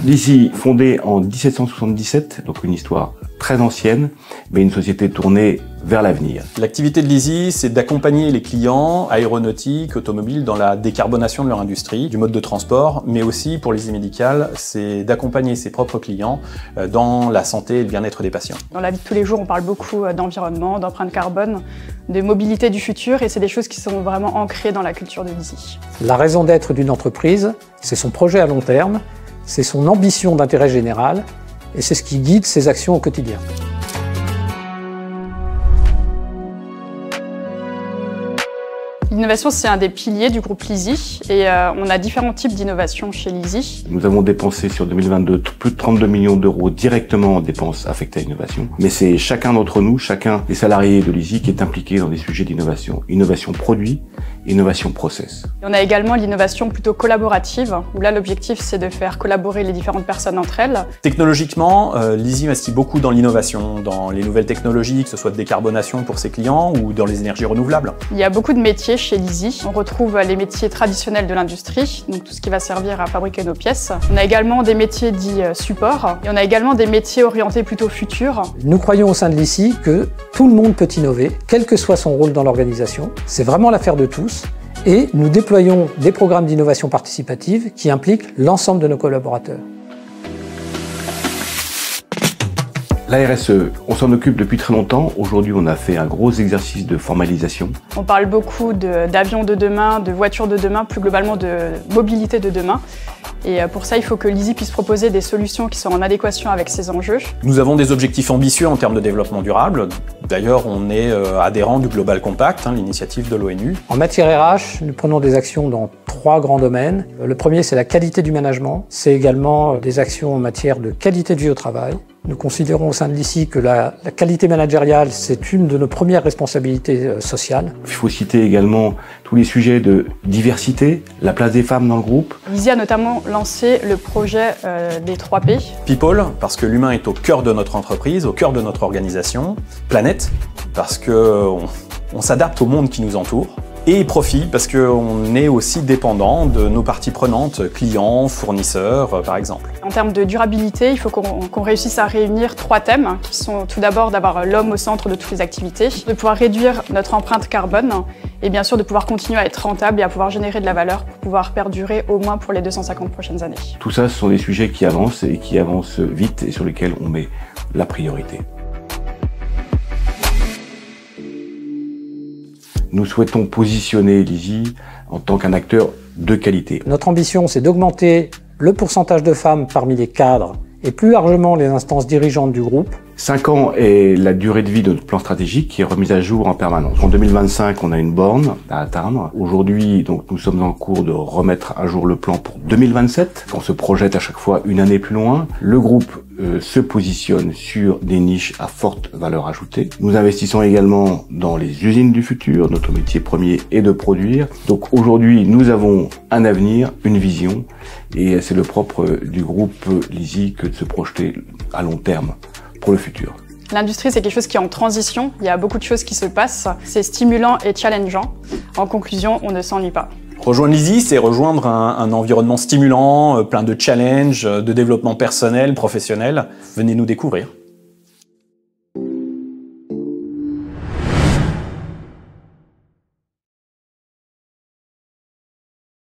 Lizy, fondée en 1777, donc une histoire très ancienne, mais une société tournée vers l'avenir. L'activité de Lizy, c'est d'accompagner les clients aéronautiques, automobiles dans la décarbonation de leur industrie, du mode de transport, mais aussi pour Lizy Médical, c'est d'accompagner ses propres clients dans la santé et le bien-être des patients. Dans la vie de tous les jours, on parle beaucoup d'environnement, d'empreinte carbone, de mobilité du futur, et c'est des choses qui sont vraiment ancrées dans la culture de Lizy. La raison d'être d'une entreprise, c'est son projet à long terme, c'est son ambition d'intérêt général, et c'est ce qui guide ses actions au quotidien. L'innovation, c'est un des piliers du groupe Lizy et on a différents types d'innovation chez Lizy. Nous avons dépensé sur 2022 plus de 32 millions d'euros directement en dépenses affectées à l'innovation. Mais c'est chacun d'entre nous, chacun des salariés de Lizy qui est impliqué dans des sujets d'innovation. Innovation produit, innovation process. Et on a également l'innovation plutôt collaborative, où là l'objectif c'est de faire collaborer les différentes personnes entre elles. Technologiquement, Lizy investit beaucoup dans l'innovation, dans les nouvelles technologies, que ce soit de décarbonation pour ses clients ou dans les énergies renouvelables. Il y a beaucoup de métiers chez Lizy. On retrouve les métiers traditionnels de l'industrie, donc tout ce qui va servir à fabriquer nos pièces. On a également des métiers dits support et on a également des métiers orientés plutôt futur. Nous croyons au sein de Lizy que tout le monde peut innover, quel que soit son rôle dans l'organisation. C'est vraiment l'affaire de tous. Et nous déployons des programmes d'innovation participative qui impliquent l'ensemble de nos collaborateurs. La RSE, on s'en occupe depuis très longtemps. Aujourd'hui, on a fait un gros exercice de formalisation. On parle beaucoup d'avions de demain, de voitures de demain, plus globalement de mobilité de demain. Et pour ça, il faut que Lizy puisse proposer des solutions qui sont en adéquation avec ces enjeux. Nous avons des objectifs ambitieux en termes de développement durable. D'ailleurs, on est adhérent du Global Compact, l'initiative de l'ONU. En matière RH, nous prenons des actions dans 3 grands domaines. Le premier, c'est la qualité du management. C'est également des actions en matière de qualité de vie au travail. Nous considérons au sein de Lizy que la qualité managériale, c'est une de nos premières responsabilités sociales. Il faut citer également tous les sujets de diversité, la place des femmes dans le groupe. Lizy a notamment lancé le projet des 3P. People, parce que l'humain est au cœur de notre entreprise, au cœur de notre organisation. Planète, parce qu'on s'adapte au monde qui nous entoure. Et profit, parce qu'on est aussi dépendant de nos parties prenantes, clients, fournisseurs, par exemple. En termes de durabilité, il faut qu'on réussisse à réunir 3 thèmes, qui sont tout d'abord d'avoir l'homme au centre de toutes les activités, de pouvoir réduire notre empreinte carbone, et bien sûr de pouvoir continuer à être rentable et à pouvoir générer de la valeur pour pouvoir perdurer au moins pour les 250 prochaines années. Tout ça, ce sont des sujets qui avancent et qui avancent vite et sur lesquels on met la priorité. Nous souhaitons positionner Lizy en tant qu'un acteur de qualité. Notre ambition, c'est d'augmenter le pourcentage de femmes parmi les cadres et plus largement les instances dirigeantes du groupe. 5 ans est la durée de vie de notre plan stratégique qui est remise à jour en permanence. En 2025, on a une borne à atteindre. Aujourd'hui, donc, nous sommes en cours de remettre à jour le plan pour 2027. On se projette à chaque fois une année plus loin. Le groupe se positionne sur des niches à forte valeur ajoutée. Nous investissons également dans les usines du futur. Notre métier premier est de produire. Donc aujourd'hui, nous avons un avenir, une vision, et c'est le propre du groupe Lizy que de se projeter à long terme pour le futur. L'industrie, c'est quelque chose qui est en transition. Il y a beaucoup de choses qui se passent. C'est stimulant et challengeant. En conclusion, on ne s'ennuie pas. Rejoindre Lizy, c'est rejoindre un environnement stimulant, plein de challenges, de développement personnel, professionnel. Venez nous découvrir.